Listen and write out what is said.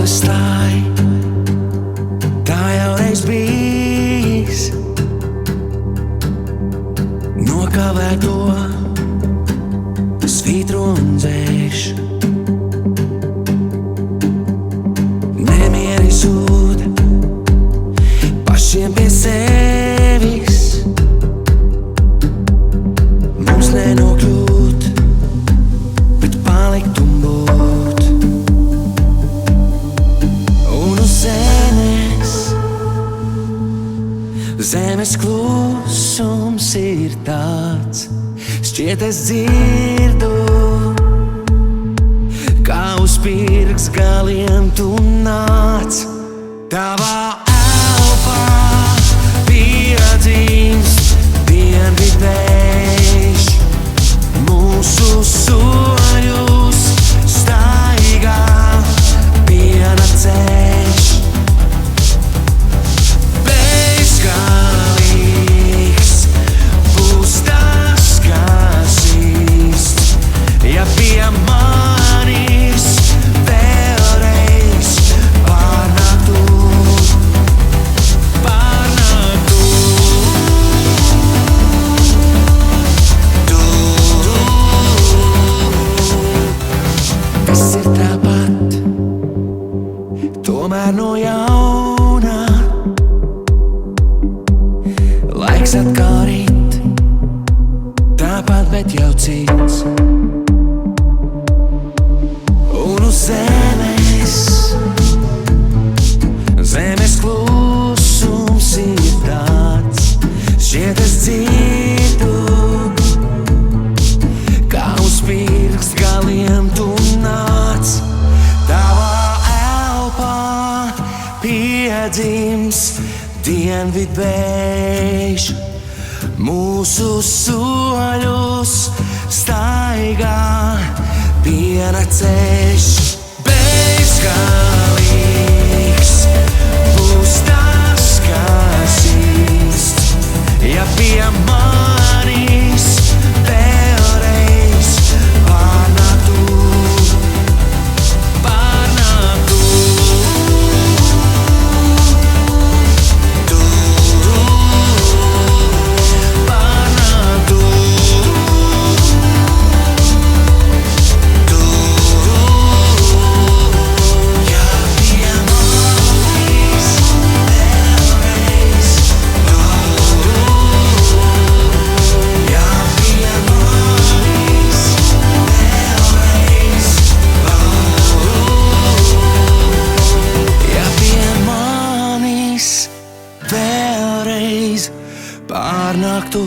saules stāj, tā jau reiz bijis. Nokavēto svītro un dzēš. Nemieri zūd pašiem pie sevis. Mums nenokļūt, bet palikt un būt. Un uz zemes klusums ir tāds, šķiet es dzirdu, kā uz pirks galiem tu nāc. Tavā elpā piedzimst dienvidvējš, mūsu soļus staigā piena ceļš. Bezgalīgs būs tas, kas īsts, ja pie manis vēlreiz pārnāktu. Viss ir tāpat, tomēr no jauna. Laiks atkal rīt, tāpat, bet jau cits. Un uz zemes klusums ir tāds, šķiet es dzirdu, kā uz pirkst galiem tu nāc. Tavā elpā piedzimst dienvidvējš, mūsu soļus staigā piena ceļš. Bezgalīgs būs tas, kas īsts, ja pie manis vēlreiz pārnāktu. Vēlreiz pārnāktu.